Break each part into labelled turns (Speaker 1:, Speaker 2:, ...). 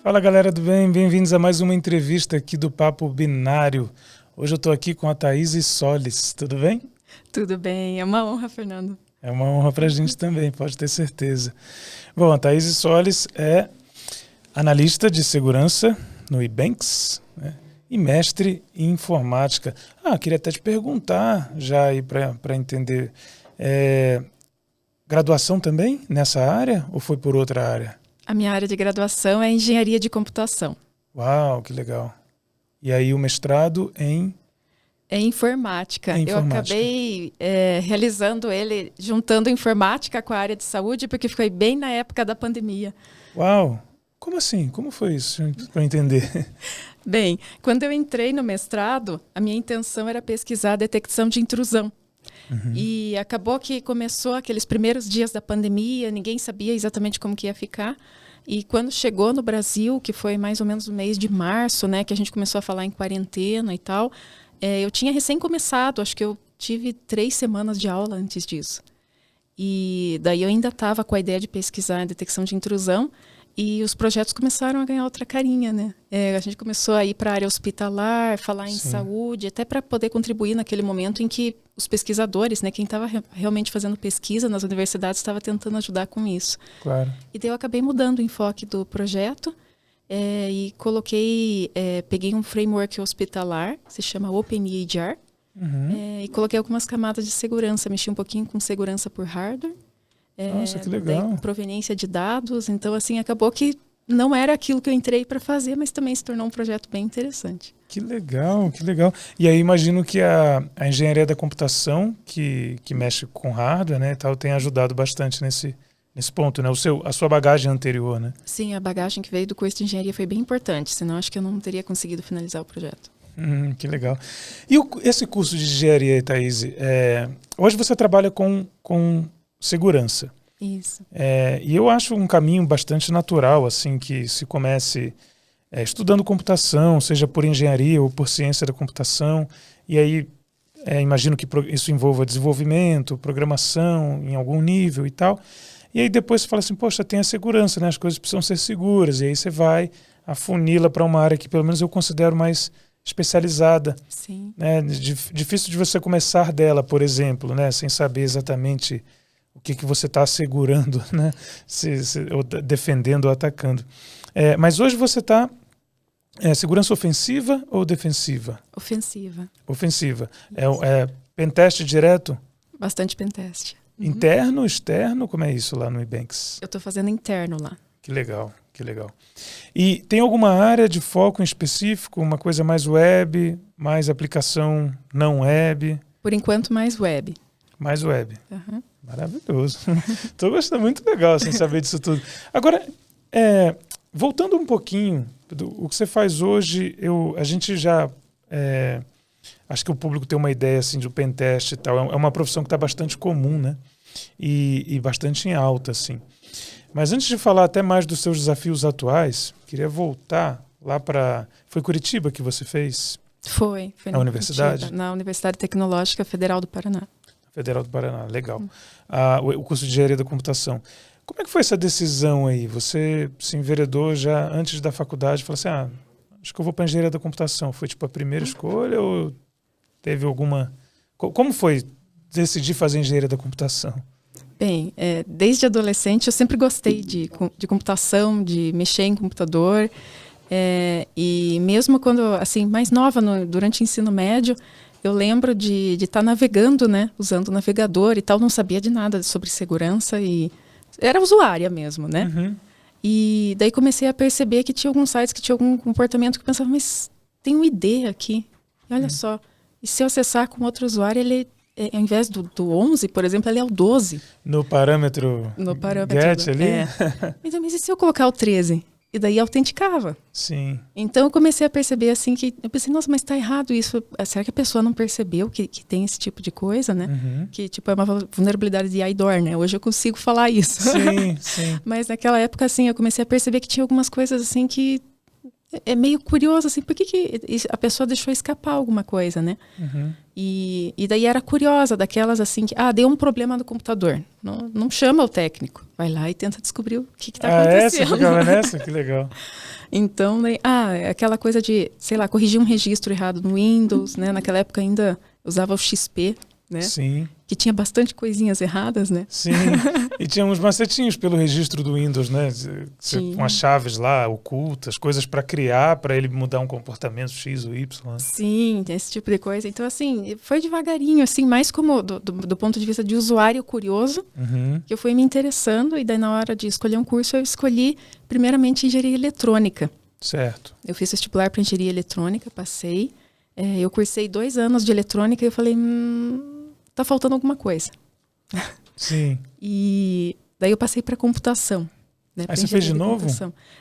Speaker 1: Fala galera do bem, bem-vindos a mais uma entrevista aqui do Papo Binário. Hoje eu estou aqui com a Thaís Solis, tudo bem?
Speaker 2: Tudo bem, é uma honra, Fernando.
Speaker 1: É uma honra para a gente também, pode ter certeza. Bom, a Thaís Solis é analista de segurança no Ebanks, né? E mestre em informática. Queria até te perguntar, já aí para entender, graduação também nessa área ou foi por outra área?
Speaker 2: A minha área de graduação é engenharia de computação.
Speaker 1: Uau, que legal. E aí o mestrado em...
Speaker 2: É informática.
Speaker 1: É informática.
Speaker 2: Eu acabei realizando ele, juntando informática com a área de saúde, porque foi bem na época da pandemia.
Speaker 1: Uau! Como assim? Como foi isso? Para entender.
Speaker 2: Bem, quando eu entrei no mestrado, a minha intenção era pesquisar a detecção de intrusão. Uhum. E acabou que começou aqueles primeiros dias da pandemia, ninguém sabia exatamente como que ia ficar. E quando chegou no Brasil, que foi mais ou menos no mês de março, né, que a gente começou a falar em quarentena e tal, eu tinha recém começado, acho que eu tive 3 semanas de aula antes disso. E daí eu ainda estava com a ideia de pesquisar a detecção de intrusão e os projetos começaram a ganhar outra carinha, né? A gente começou a ir para a área hospitalar, falar em saúde, até para poder contribuir naquele momento em que os pesquisadores, né, quem estava realmente fazendo pesquisa nas universidades, estava tentando ajudar com isso.
Speaker 1: Claro.
Speaker 2: E daí eu acabei mudando o enfoque do projeto e peguei um framework hospitalar, que se chama OpenEHR, e coloquei algumas camadas de segurança, mexi um pouquinho com segurança por hardware.
Speaker 1: Nossa, que legal.
Speaker 2: Proveniência de dados. Então, assim, acabou que não era aquilo que eu entrei para fazer, mas também se tornou um projeto bem interessante.
Speaker 1: Que legal, que legal. E aí imagino que a engenharia da computação, que mexe com hardware, né, e tal, tem ajudado bastante nesse ponto, né? A sua bagagem anterior, né?
Speaker 2: Sim, a bagagem que veio do curso de engenharia foi bem importante, senão acho que eu não teria conseguido finalizar o projeto.
Speaker 1: Que legal. E esse curso de engenharia, Thaís, hoje você trabalha com segurança.
Speaker 2: Isso.
Speaker 1: E eu acho um caminho bastante natural, assim, que se comece estudando computação, seja por engenharia ou por ciência da computação, e aí imagino que isso envolva desenvolvimento, programação em algum nível e tal, e aí depois você fala assim, poxa, tem a segurança, né? As coisas precisam ser seguras, e aí você vai, afunila para uma área que pelo menos eu considero mais especializada.
Speaker 2: Sim.
Speaker 1: Né? Difícil de você começar dela, por exemplo, né? Sem saber exatamente o que você está assegurando, né? Ou defendendo ou atacando. Mas hoje você está segurança ofensiva ou defensiva?
Speaker 2: Ofensiva.
Speaker 1: Ofensiva. Pentest direto?
Speaker 2: Bastante pentest.
Speaker 1: Interno, externo? Como é isso lá no Ebanks?
Speaker 2: Eu estou fazendo interno lá.
Speaker 1: Que legal, que legal. E tem alguma área de foco em específico? Uma coisa mais web, mais aplicação não web?
Speaker 2: Por enquanto, mais web.
Speaker 1: Mais web.
Speaker 2: Uhum.
Speaker 1: Maravilhoso. Estou gostando, muito legal assim, saber disso tudo. Agora, voltando um pouquinho, o que você faz hoje, a gente já... acho que o público tem uma ideia assim, do pentest e tal. É uma profissão que está bastante comum, né? E bastante em alta, assim. Mas antes de falar até mais dos seus desafios atuais, queria voltar lá para... Foi Curitiba que você fez?
Speaker 2: Foi
Speaker 1: na universidade?
Speaker 2: Curitiba, na Universidade Tecnológica Federal do Paraná.
Speaker 1: Federal do Paraná, legal. O curso de engenharia da computação. Como é que foi essa decisão aí? Você se enveredou já antes da faculdade, falou assim, acho que eu vou para engenharia da computação. Foi tipo a primeira escolha ou teve alguma... Como foi decidir fazer engenharia da computação?
Speaker 2: Bem, desde adolescente eu sempre gostei de computação, de mexer em computador. E mesmo quando, assim, mais nova, durante o ensino médio, eu lembro de estar navegando, né, usando o navegador e tal, não sabia de nada sobre segurança e era usuária mesmo, né?
Speaker 1: Uhum.
Speaker 2: E daí comecei a perceber que tinha alguns sites que tinham algum comportamento que eu pensava, mas tem um ID aqui, e olha só, e se eu acessar com outro usuário, ele, ao invés do 11, por exemplo, ele é o 12.
Speaker 1: No parâmetro get ali?
Speaker 2: Então, mas e se eu colocar o 13? E daí autenticava.
Speaker 1: Sim.
Speaker 2: Então eu comecei a perceber assim que... Eu pensei, nossa, mas está errado isso. Será que a pessoa não percebeu que tem esse tipo de coisa, né?
Speaker 1: Uhum.
Speaker 2: Que tipo é uma vulnerabilidade de IDOR, né? Hoje eu consigo falar isso.
Speaker 1: Sim, sim.
Speaker 2: Mas naquela época, assim, eu comecei a perceber que tinha algumas coisas assim que é meio curioso, assim, por que a pessoa deixou escapar alguma coisa, né?
Speaker 1: Uhum.
Speaker 2: E daí era curiosa, daquelas assim, que, deu um problema no computador. Não chama o técnico. Vai lá e tenta descobrir o que está acontecendo.
Speaker 1: Você ficava nessa? Que legal.
Speaker 2: Então, aquela coisa de, sei lá, corrigir um registro errado no Windows, né? Naquela época ainda usava o XP, né?
Speaker 1: Sim.
Speaker 2: Que tinha bastante coisinhas erradas, né?
Speaker 1: Sim. E tinha uns macetinhos pelo registro do Windows, né? Com as chaves lá ocultas, coisas para criar, para ele mudar um comportamento X ou Y.
Speaker 2: Sim, esse tipo de coisa. Então, assim, foi devagarinho, assim, mais como do ponto de vista de usuário curioso, que eu fui me interessando. E daí, na hora de escolher um curso, eu escolhi, primeiramente, engenharia eletrônica.
Speaker 1: Certo.
Speaker 2: Eu fiz vestibular para engenharia eletrônica, passei. Eu cursei 2 anos de eletrônica e eu falei, tá faltando alguma coisa.
Speaker 1: Sim.
Speaker 2: E daí eu passei para computação. Né,
Speaker 1: Aí você fez de novo?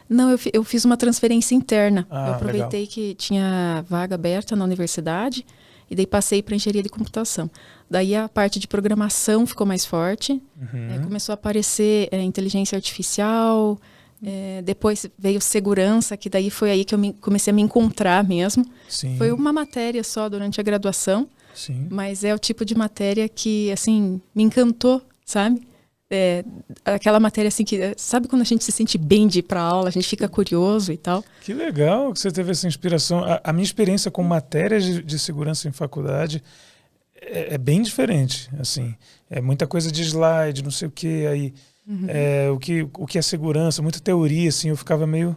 Speaker 2: Não, eu fiz uma transferência interna. Eu aproveitei
Speaker 1: legal.
Speaker 2: que tinha vaga aberta na universidade e daí passei para engenharia de computação. Daí a parte de programação ficou mais forte. Começou a aparecer inteligência artificial. Depois veio segurança, que daí foi aí que eu comecei a me encontrar mesmo.
Speaker 1: Sim.
Speaker 2: Foi uma matéria só durante a graduação.
Speaker 1: Sim.
Speaker 2: Mas é o tipo de matéria que, assim, me encantou, sabe? Aquela matéria, assim, que... Sabe quando a gente se sente bem de ir para aula, a gente fica curioso e tal?
Speaker 1: Que legal que você teve essa inspiração. A minha experiência com matérias de segurança em faculdade é bem diferente, assim. É muita coisa de slide, não sei o quê, aí... o que é segurança, muita teoria, assim, eu ficava meio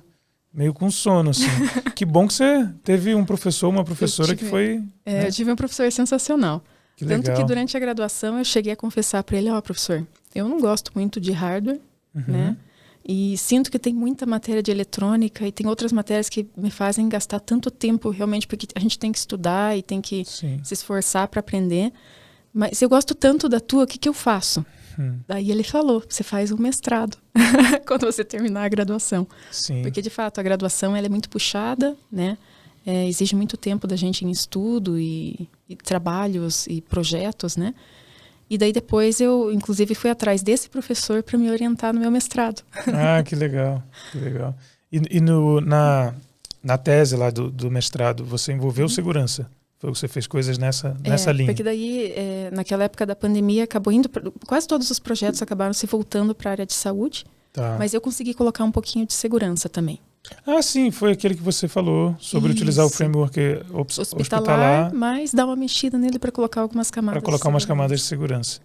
Speaker 1: com sono, assim. Que bom que você teve um professor, uma professora que foi...
Speaker 2: né? Eu tive um professor sensacional.
Speaker 1: Que
Speaker 2: Tanto
Speaker 1: legal.
Speaker 2: que durante a graduação eu cheguei a confessar para ele, professor, eu não gosto muito de hardware, né? E sinto que tem muita matéria de eletrônica e tem outras matérias que me fazem gastar tanto tempo realmente, porque a gente tem que estudar e tem que se esforçar para aprender. Mas eu gosto tanto da tua, o que eu faço? Daí ele falou, você faz um mestrado quando você terminar a graduação.
Speaker 1: Sim.
Speaker 2: Porque, de fato, a graduação ela é muito puxada, né? Exige muito tempo da gente em estudo e trabalhos e projetos, né? E daí depois eu, inclusive, fui atrás desse professor para me orientar no meu mestrado.
Speaker 1: Que legal, que legal. E na tese lá do mestrado, você envolveu segurança? Você fez coisas nessa linha?
Speaker 2: Porque daí, naquela época da pandemia, acabou indo... Quase todos os projetos acabaram se voltando para a área de saúde, mas eu consegui colocar um pouquinho de segurança também.
Speaker 1: Sim, foi aquele que você falou sobre utilizar o framework hospitalar,
Speaker 2: mas dar uma mexida nele para colocar algumas camadas.
Speaker 1: Para colocar umas camadas de segurança.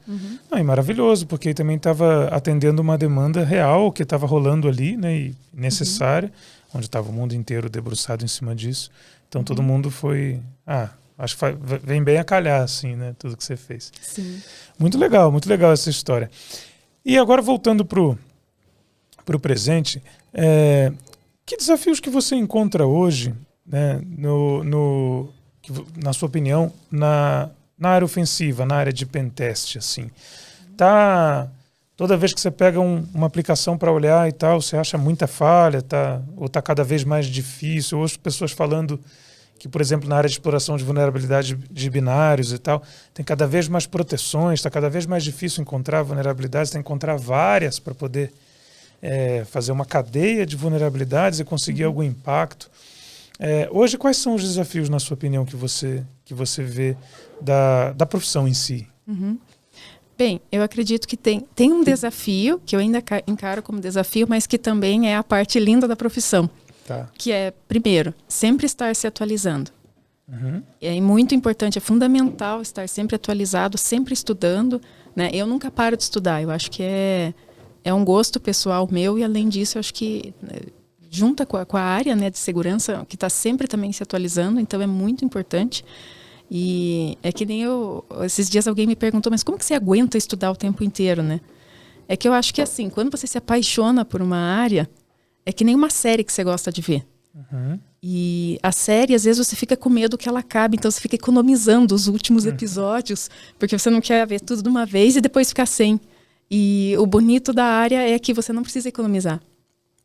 Speaker 1: E maravilhoso, porque também estava atendendo uma demanda real que estava rolando ali, né, e necessária, onde estava o mundo inteiro debruçado em cima disso. Então todo mundo foi... acho que vem bem a calhar, assim, né, tudo que você fez.
Speaker 2: Sim.
Speaker 1: Muito legal essa história. E agora voltando pro presente, que desafios que você encontra hoje, né, na sua opinião, na área ofensiva, na área de pentest, assim? Toda vez que você pega uma aplicação para olhar e tal, você acha muita falha, ou está cada vez mais difícil? Eu ouço pessoas falando que, por exemplo, na área de exploração de vulnerabilidade de binários e tal, tem cada vez mais proteções, está cada vez mais difícil encontrar vulnerabilidades, tem que encontrar várias para poder fazer uma cadeia de vulnerabilidades e conseguir algum impacto. Hoje, quais são os desafios, na sua opinião, que você vê da profissão em si?
Speaker 2: Bem, eu acredito que tem um desafio, que eu ainda encaro como desafio, mas que também é a parte linda da profissão. Que é, primeiro, sempre estar se atualizando. É muito importante, é fundamental estar sempre atualizado, sempre estudando, né? Eu nunca paro de estudar, eu acho que é um gosto pessoal meu e, além disso, eu acho que junta com a área, né, de segurança, que está sempre também se atualizando, então é muito importante. E é que nem esses dias alguém me perguntou, mas como que você aguenta estudar o tempo inteiro, né? É que eu acho que, assim, quando você se apaixona por uma área, é que nem uma série que você gosta de ver. E a série, às vezes, você fica com medo que ela acabe, então você fica economizando os últimos episódios, porque você não quer ver tudo de uma vez e depois ficar sem. E o bonito da área é que você não precisa economizar.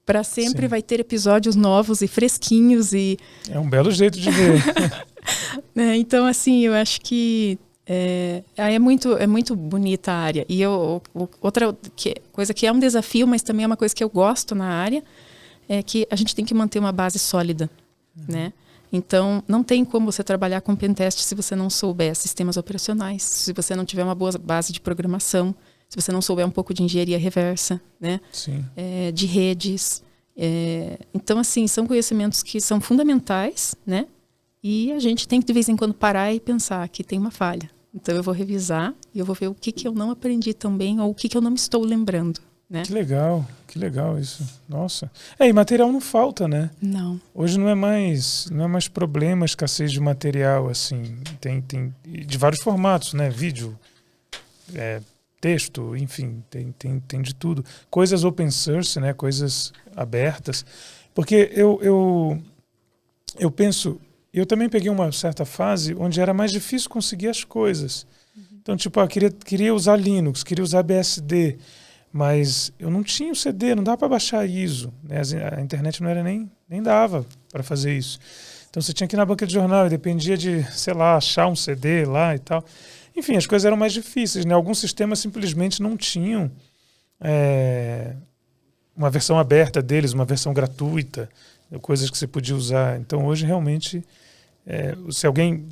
Speaker 2: Para sempre vai ter episódios novos e fresquinhos.
Speaker 1: É um belo jeito de ver.
Speaker 2: Então, assim, eu acho que é muito bonita a área. E outra coisa que é um desafio, mas também é uma coisa que eu gosto na área, é que a gente tem que manter uma base sólida, né? Então, não tem como você trabalhar com pentest se você não souber sistemas operacionais, se você não tiver uma boa base de programação, se você não souber um pouco de engenharia reversa, né?
Speaker 1: Sim.
Speaker 2: De redes. Então, assim, são conhecimentos que são fundamentais, né? E a gente tem que, de vez em quando, parar e pensar que tem uma falha. Então, eu vou revisar e eu vou ver o que eu não aprendi tão bem ou o que eu não me estou lembrando, né?
Speaker 1: Que legal isso. Nossa. E material não falta, né?
Speaker 2: Não.
Speaker 1: Hoje não é mais problema a escassez de material, assim. Tem de vários formatos, né? Vídeo, texto, enfim, tem de tudo. Coisas open source, né? Coisas abertas. Porque eu penso, eu também peguei uma certa fase onde era mais difícil conseguir as coisas. Então, tipo, queria usar Linux, queria usar BSD, mas eu não tinha o CD, não dava para baixar ISO, né? A internet não era nem dava para fazer isso. Então você tinha que ir na banca de jornal e dependia de, sei lá, achar um CD lá e tal. Enfim, as coisas eram mais difíceis, né? Alguns sistemas simplesmente não tinham uma versão aberta deles, uma versão gratuita, coisas que você podia usar. Então hoje realmente, se alguém,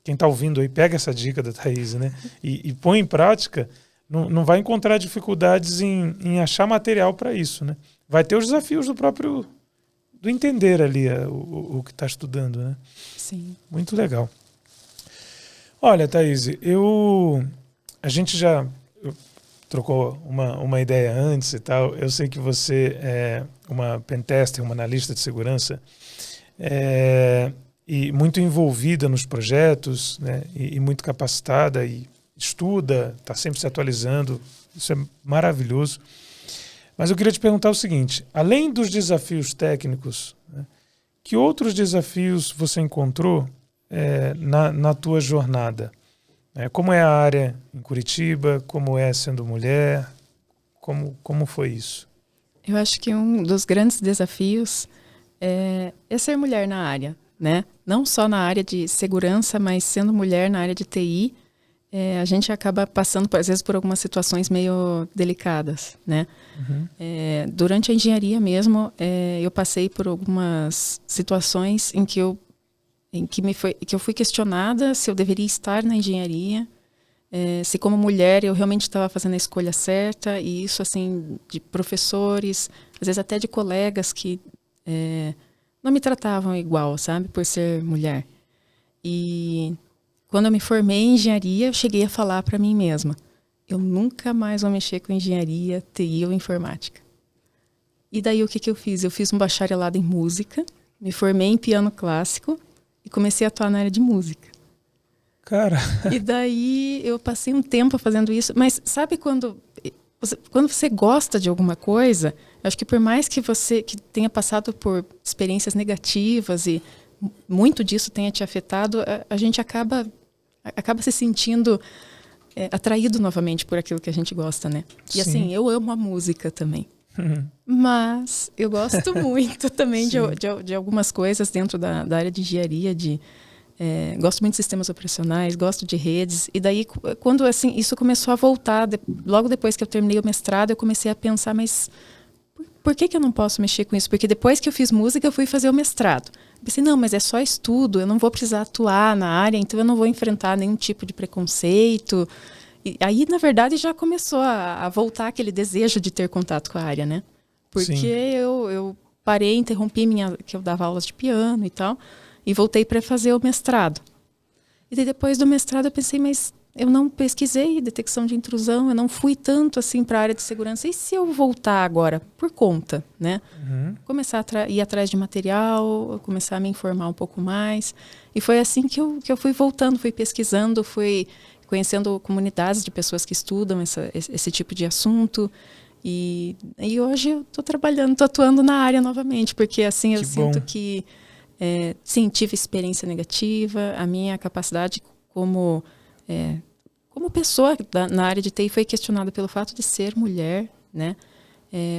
Speaker 1: quem está ouvindo aí, pega essa dica da Thaís, né? E põe em prática, não vai encontrar dificuldades em achar material para isso, né? Vai ter os desafios do entender ali o que está estudando, né?
Speaker 2: Sim.
Speaker 1: Muito legal. Olha, Thaís, a gente já trocou uma ideia antes e tal. Eu sei que você é uma pentester, uma analista de segurança, e muito envolvida nos projetos, né? E muito capacitada e estuda, está sempre se atualizando, isso é maravilhoso. Mas eu queria te perguntar o seguinte, além dos desafios técnicos, né, que outros desafios você encontrou na tua jornada? Como é a área em Curitiba, como é sendo mulher, como foi isso?
Speaker 2: Eu acho que um dos grandes desafios é ser mulher na área, né? Não só na área de segurança, mas sendo mulher na área de TI, a gente acaba passando, às vezes, por algumas situações meio delicadas, né?
Speaker 1: Uhum.
Speaker 2: Durante a engenharia mesmo, eu passei por algumas situações em que eu fui questionada se eu deveria estar na engenharia, se como mulher eu realmente estava fazendo a escolha certa, e isso, assim, de professores, às vezes até de colegas que não me tratavam igual, sabe, por ser mulher. E quando eu me formei em engenharia, eu cheguei a falar para mim mesma, eu nunca mais vou mexer com engenharia, TI ou informática. E daí o que eu fiz? Eu fiz um bacharelado em música, me formei em piano clássico e comecei a atuar na área de música.
Speaker 1: Cara...
Speaker 2: E daí eu passei um tempo fazendo isso, mas sabe quando você gosta de alguma coisa, acho que por mais que você tenha passado por experiências negativas e muito disso tenha te afetado, a gente acaba se sentindo atraído novamente por aquilo que a gente gosta, né? E
Speaker 1: Sim.
Speaker 2: assim, eu amo a música também.
Speaker 1: Uhum.
Speaker 2: Mas eu gosto muito também de algumas coisas dentro da área de engenharia, gosto muito de sistemas operacionais, gosto de redes. E daí, quando assim, isso começou a voltar, logo depois que eu terminei o mestrado, eu comecei a pensar, mas por que eu não posso mexer com isso? Porque depois que eu fiz música, eu fui fazer o mestrado. Eu pensei, não, mas é só estudo, eu não vou precisar atuar na área, então eu não vou enfrentar nenhum tipo de preconceito. E aí, na verdade, já começou a voltar aquele desejo de ter contato com a área, né? Porque eu parei, interrompi que eu dava aulas de piano e tal, e voltei para fazer o mestrado. E daí, depois do mestrado, eu pensei, mas eu não pesquisei detecção de intrusão, eu não fui tanto assim para a área de segurança. E se eu voltar agora por conta, né?
Speaker 1: Uhum.
Speaker 2: Começar a ir atrás de material, começar a me informar um pouco mais. E foi assim que eu fui voltando, fui pesquisando, fui conhecendo comunidades de pessoas que estudam esse tipo de assunto. E hoje eu estou trabalhando, estou atuando na área novamente, porque assim eu sinto que, sim, tive experiência negativa, a minha capacidade como pessoa na área de TI foi questionada pelo fato de ser mulher, né?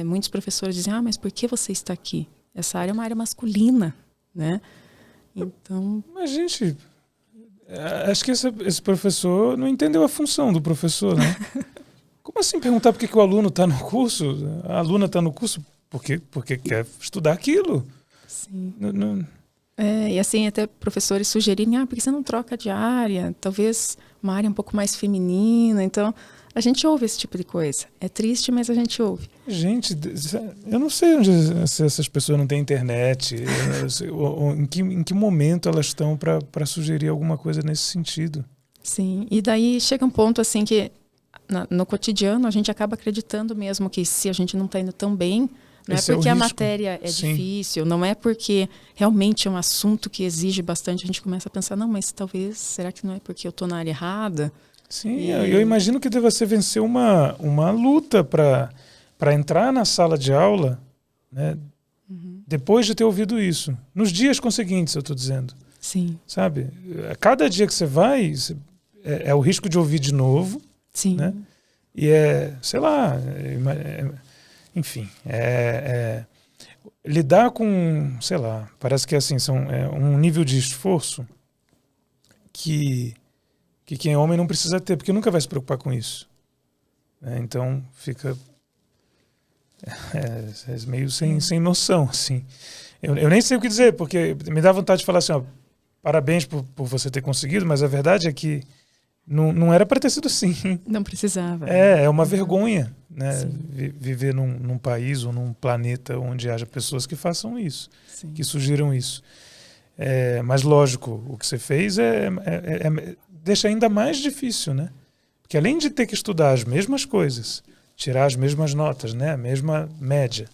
Speaker 2: Muitos professores dizem, mas por que você está aqui? Essa área é uma área masculina, né? Então...
Speaker 1: Mas, gente, acho que esse professor não entendeu a função do professor, né? Como assim perguntar por que o aluno está no curso? A aluna está no curso? porque quer estudar aquilo.
Speaker 2: Sim.
Speaker 1: Não.
Speaker 2: E assim, até professores sugerirem, por que você não troca de área? Talvez uma área um pouco mais feminina. Então, a gente ouve esse tipo de coisa. É triste, mas a gente ouve.
Speaker 1: Gente, eu não sei se essas pessoas não têm internet, ou em que momento elas estão para sugerir alguma coisa nesse sentido.
Speaker 2: Sim, e daí chega um ponto assim que no cotidiano a gente acaba acreditando mesmo que se a gente não está indo tão bem, não é porque a matéria é difícil, não é porque realmente é um assunto que exige bastante, a gente começa a pensar, não, mas talvez, será que não é porque eu estou na área errada?
Speaker 1: Sim, eu imagino que deva ser vencer uma luta para entrar na sala de aula, né, depois de ter ouvido isso. Nos dias conseguintes, eu estou dizendo.
Speaker 2: Sim.
Speaker 1: Sabe? Cada dia que você vai, é o risco de ouvir de novo.
Speaker 2: Sim.
Speaker 1: Né? E sei lá, enfim, lidar com, sei lá, parece que assim, um nível de esforço que quem é homem não precisa ter, porque nunca vai se preocupar com isso. Então fica meio sem noção, assim. Eu nem sei o que dizer, porque me dá vontade de falar assim, ó, parabéns por você ter conseguido, mas a verdade é que não era para ter sido assim.
Speaker 2: Não precisava.
Speaker 1: É uma vergonha, né? Viver num país ou num planeta onde haja pessoas que façam isso,
Speaker 2: Sim.
Speaker 1: que sugiram isso. Mas lógico, o que você fez deixa ainda mais difícil, né? Porque além de ter que estudar as mesmas coisas, tirar as mesmas notas, né? A mesma média,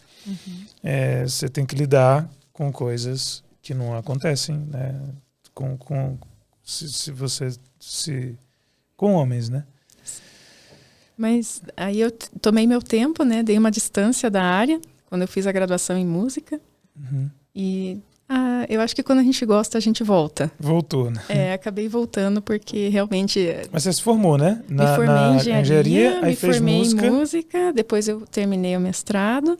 Speaker 1: você tem que lidar com coisas que não acontecem, né? Com homens, né?
Speaker 2: Mas aí eu tomei meu tempo, né? Dei uma distância da área quando eu fiz a graduação em música. E eu acho que quando a gente gosta, a gente volta.
Speaker 1: Voltou, né?
Speaker 2: Acabei voltando porque realmente...
Speaker 1: Mas você se formou, né?
Speaker 2: Me formei em engenharia,
Speaker 1: aí
Speaker 2: me
Speaker 1: fez
Speaker 2: formei
Speaker 1: música.
Speaker 2: em música, depois eu terminei o mestrado.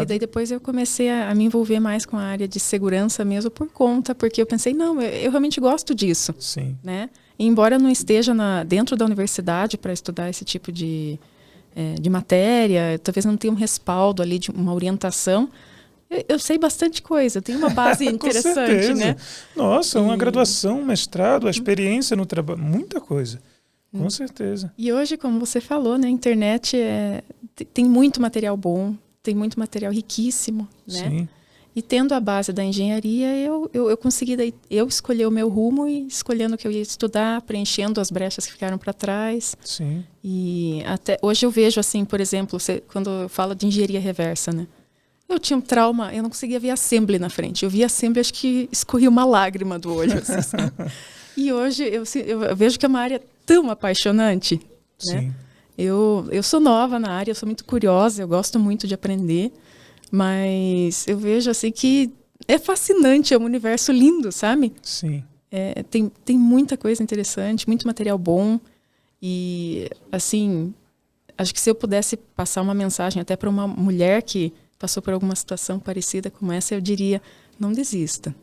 Speaker 2: E daí depois eu comecei a me envolver mais com a área de segurança mesmo por conta, porque eu pensei, não, eu realmente gosto disso.
Speaker 1: Sim.
Speaker 2: Né? E embora eu não esteja dentro da universidade para estudar esse tipo de matéria, talvez não tenha um respaldo ali de uma orientação, eu sei bastante coisa, tem uma base interessante, né?
Speaker 1: Nossa, uma graduação, um mestrado, a experiência no trabalho, muita coisa, com certeza.
Speaker 2: E hoje, como você falou, né, a internet tem muito material bom, tem muito material riquíssimo, né?
Speaker 1: Sim.
Speaker 2: E tendo a base da engenharia, eu consegui eu escolher o meu rumo e escolhendo o que eu ia estudar, preenchendo as brechas que ficaram para trás.
Speaker 1: Sim.
Speaker 2: E até hoje eu vejo assim, por exemplo, quando fala de engenharia reversa, né? Eu tinha um trauma, eu não conseguia ver assembly na frente. Eu via assembly, acho que escorria uma lágrima do olho. Assim, e hoje eu vejo que é uma área tão apaixonante. Né?
Speaker 1: Sim.
Speaker 2: Eu sou nova na área, eu sou muito curiosa, eu gosto muito de aprender. Mas eu vejo assim que é fascinante, é um universo lindo, sabe?
Speaker 1: Sim.
Speaker 2: Tem muita coisa interessante, muito material bom. E, assim, acho que se eu pudesse passar uma mensagem até para uma mulher que passou por alguma situação parecida como essa, eu diria, não desista.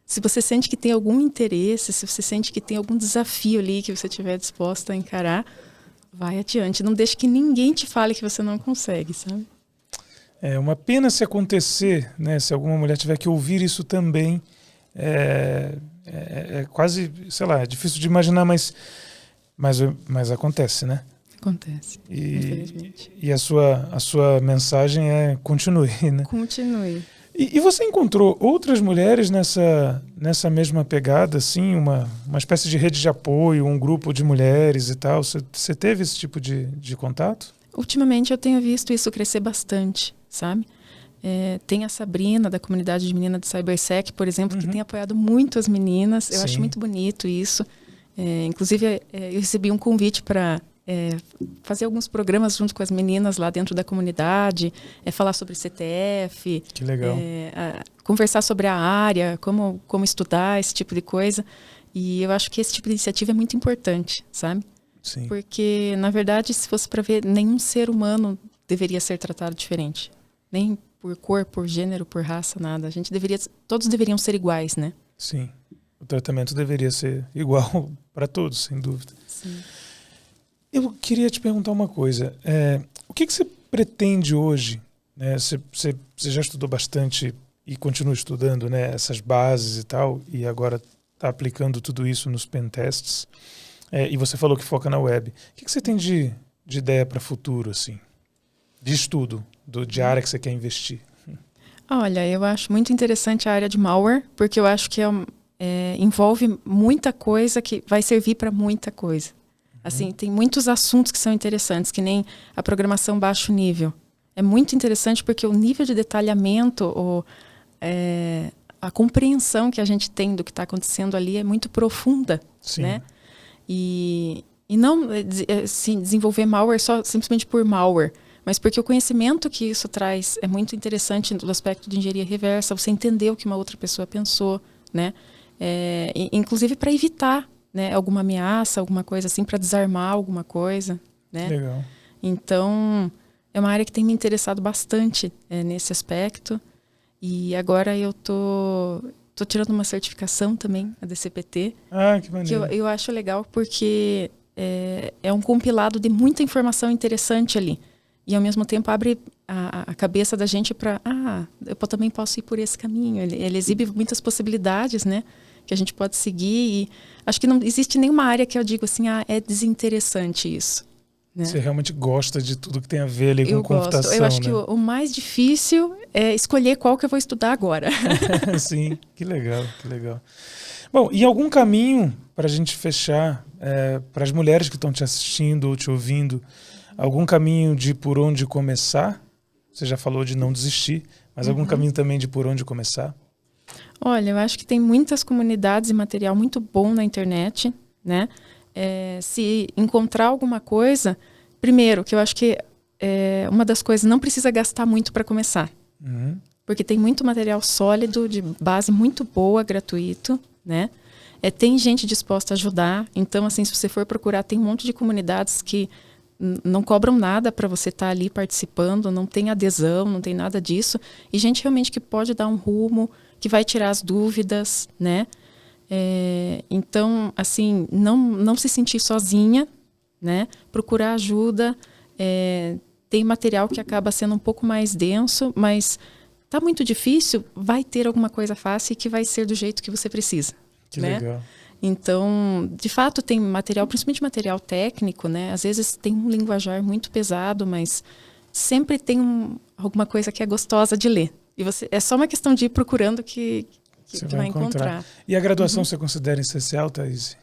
Speaker 2: Se você sente que tem algum interesse, se você sente que tem algum desafio ali que você estiver disposta a encarar, vai adiante. Não deixe que ninguém te fale que você não consegue, sabe?
Speaker 1: É uma pena se acontecer, né? Se alguma mulher tiver que ouvir isso também, é quase, sei lá, é difícil de imaginar, mas acontece, né?
Speaker 2: Acontece, infelizmente.
Speaker 1: E a sua mensagem continue, né?
Speaker 2: Continue.
Speaker 1: E você encontrou outras mulheres nessa mesma pegada, assim, uma espécie de rede de apoio, um grupo de mulheres e tal? Você teve esse tipo de contato?
Speaker 2: Ultimamente eu tenho visto isso crescer bastante, sabe? Tem a Sabrina, da comunidade de meninas de Cybersec, por exemplo, que tem apoiado muito as meninas. Eu acho muito bonito isso. Inclusive, eu recebi um convite para fazer alguns programas junto com as meninas lá dentro da comunidade, falar sobre CTF.
Speaker 1: Que legal.
Speaker 2: Conversar sobre a área, como estudar, esse tipo de coisa. E eu acho que esse tipo de iniciativa é muito importante, sabe?
Speaker 1: Sim.
Speaker 2: Porque, na verdade, se fosse para ver, nenhum ser humano deveria ser tratado diferente. Nem por cor, por gênero, por raça, nada. Todos deveriam ser iguais, né?
Speaker 1: Sim. O tratamento deveria ser igual para todos, sem dúvida.
Speaker 2: Sim.
Speaker 1: Eu queria te perguntar uma coisa. O que você pretende hoje né? Você já estudou bastante e continua estudando, né, essas bases e tal, e agora está aplicando tudo isso nos pentests. E você falou que foca na web. O que você tem de ideia para futuro, assim? De estudo, de área que você quer investir?
Speaker 2: Olha, eu acho muito interessante a área de malware, porque eu acho que envolve muita coisa que vai servir para muita coisa. Assim, tem muitos assuntos que são interessantes, que nem a programação baixo nível. É muito interessante porque o nível de detalhamento, a compreensão que a gente tem do que está acontecendo ali é muito profunda,
Speaker 1: Sim.
Speaker 2: Né? E não assim, desenvolver malware só simplesmente por malware, mas porque o conhecimento que isso traz é muito interessante do aspecto de engenharia reversa, você entender o que uma outra pessoa pensou, né? Inclusive para evitar, né, alguma ameaça, alguma coisa assim, para desarmar alguma coisa, né?
Speaker 1: Legal.
Speaker 2: Então, é uma área que tem me interessado bastante nesse aspecto. E agora eu tô tirando uma certificação também, a DCPT.
Speaker 1: Ah, que maneiro.
Speaker 2: Que eu acho legal porque é um compilado de muita informação interessante ali. E, ao mesmo tempo, abre a cabeça da gente para... eu também posso ir por esse caminho. Ele exibe muitas possibilidades, né? Que a gente pode seguir. E acho que não existe nenhuma área que eu digo assim, é desinteressante isso. Né?
Speaker 1: Você realmente gosta de tudo que tem a ver ali com computação,
Speaker 2: Eu acho
Speaker 1: né?
Speaker 2: que o mais difícil é escolher qual que eu vou estudar agora.
Speaker 1: Sim, que legal, que legal. Bom, e algum caminho para a gente fechar, para as mulheres que estão te assistindo ou te ouvindo, algum caminho de por onde começar? Você já falou de não desistir, mas algum caminho também de por onde começar?
Speaker 2: Olha, eu acho que tem muitas comunidades e material muito bom na internet, né? Se encontrar alguma coisa, primeiro, que eu acho que uma das coisas, não precisa gastar muito para começar.
Speaker 1: Uhum.
Speaker 2: Porque tem muito material sólido, de base muito boa, gratuito, né? Tem gente disposta a ajudar. Então, assim, se você for procurar, tem um monte de comunidades que não cobram nada para você estar ali participando, não tem adesão, não tem nada disso. E gente realmente que pode dar um rumo, que vai tirar as dúvidas, né? Então, assim, não se sentir sozinha, né? Procurar ajuda. Tem material que acaba sendo um pouco mais denso, mas tá muito difícil, vai ter alguma coisa fácil e que vai ser do jeito que você precisa.
Speaker 1: Que
Speaker 2: né?
Speaker 1: legal.
Speaker 2: Então, de fato, tem material, principalmente material técnico, né? Às vezes tem um linguajar muito pesado, mas sempre tem alguma coisa que é gostosa de ler. E é só uma questão de ir procurando que vai encontrar.
Speaker 1: E a graduação você considera essencial, Thaís?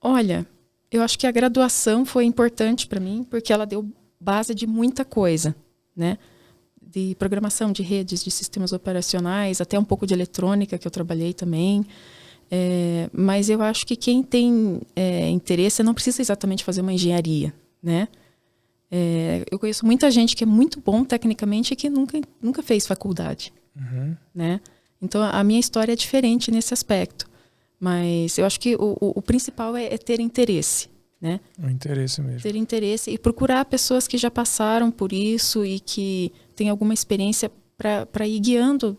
Speaker 2: Olha, eu acho que a graduação foi importante para mim, porque ela deu base de muita coisa, né? De programação de redes, de sistemas operacionais, até um pouco de eletrônica, que eu trabalhei também. Mas eu acho que quem tem interesse não precisa exatamente fazer uma engenharia, né? Eu conheço muita gente que é muito bom tecnicamente e que nunca fez faculdade, né? Então, a minha história é diferente nesse aspecto. Mas eu acho que o principal é ter interesse, né?
Speaker 1: O interesse mesmo.
Speaker 2: Ter interesse e procurar pessoas que já passaram por isso e que têm alguma experiência para ir guiando,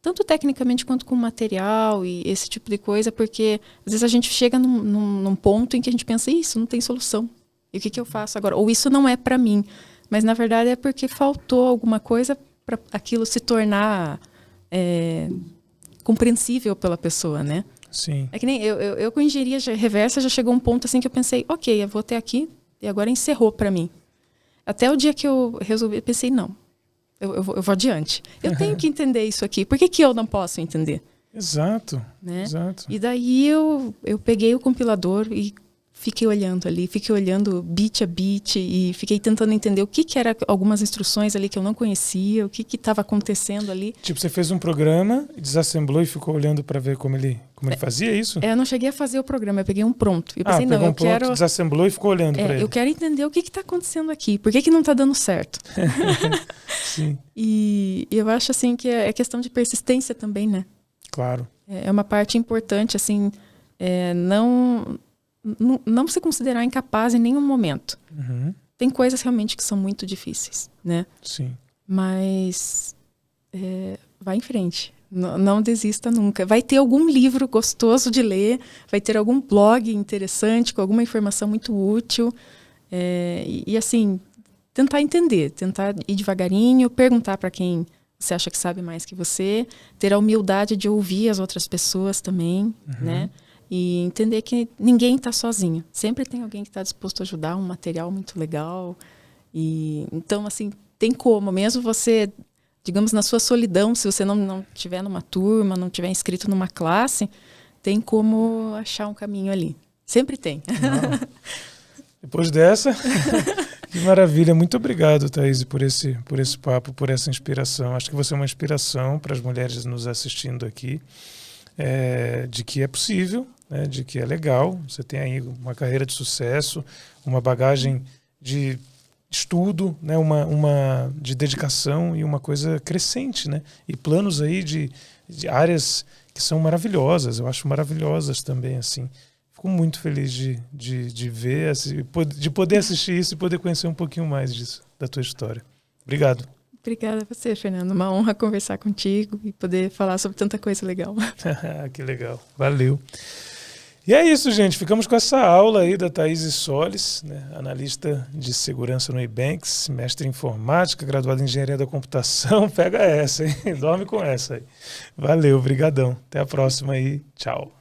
Speaker 2: tanto tecnicamente quanto com material e esse tipo de coisa, porque às vezes a gente chega num ponto em que a gente pensa, isso não tem solução. E o que eu faço agora? Ou isso não é para mim. Mas, na verdade, é porque faltou alguma coisa para aquilo se tornar compreensível pela pessoa, né?
Speaker 1: Sim.
Speaker 2: É que nem eu com engenharia reversa já chegou um ponto assim que eu pensei, ok, eu vou até aqui e agora encerrou para mim. Até o dia que eu resolvi, eu pensei, não, eu vou adiante. Eu tenho que entender isso aqui. Por que eu não posso entender?
Speaker 1: Exato,
Speaker 2: né?
Speaker 1: Exato.
Speaker 2: E daí eu peguei o compilador e fiquei olhando ali, fiquei olhando bit a bit e fiquei tentando entender o que eram algumas instruções ali que eu não conhecia, o que estava acontecendo ali.
Speaker 1: Tipo, você fez um programa, desassemblou e ficou olhando para ver como ele fazia isso?
Speaker 2: Eu não cheguei a fazer o programa, eu peguei um pronto. Eu pensei,
Speaker 1: pegou
Speaker 2: não,
Speaker 1: um pronto, desassemblou e ficou olhando para ele.
Speaker 2: Eu quero entender o que está acontecendo aqui, por que não está dando certo?
Speaker 1: Sim.
Speaker 2: E eu acho assim que é questão de persistência também, né?
Speaker 1: Claro.
Speaker 2: É uma parte importante, assim, não se considerar incapaz em nenhum momento. Tem coisas realmente que são muito difíceis, né?
Speaker 1: Sim.
Speaker 2: Mas vai em frente. Não desista nunca. Vai ter algum livro gostoso de ler, vai ter algum blog interessante, com alguma informação muito útil. E assim, tentar entender, tentar ir devagarinho, perguntar para quem você acha que sabe mais que você, ter a humildade de ouvir as outras pessoas também, né? E entender que ninguém está sozinho. Sempre tem alguém que está disposto a ajudar, um material muito legal. E então, assim, tem como, mesmo você, digamos, na sua solidão, se você não estiver numa turma, não estiver inscrito numa classe, tem como achar um caminho ali. Sempre tem.
Speaker 1: Depois dessa, que maravilha. Muito obrigado, Thaís, por esse papo, por essa inspiração. Acho que você é uma inspiração para as mulheres nos assistindo aqui, de que é possível, né, de que é legal. Você tem aí uma carreira de sucesso, uma bagagem de estudo, né, uma de dedicação e uma coisa crescente, né? E planos aí de áreas que são maravilhosas, eu acho maravilhosas também, assim. Fico muito feliz de ver, de poder assistir isso e poder conhecer um pouquinho mais disso, da tua história. Obrigado.
Speaker 2: Obrigada a você, Fernando. Uma honra conversar contigo e poder falar sobre tanta coisa legal.
Speaker 1: Que legal. Valeu. E é isso, gente. Ficamos com essa aula aí da Thaís Solis, né? Analista de segurança no Ebanks, mestre em informática, graduada em engenharia da computação. Pega essa, hein? Dorme com essa aí. Valeu, brigadão. Até a próxima aí. Tchau.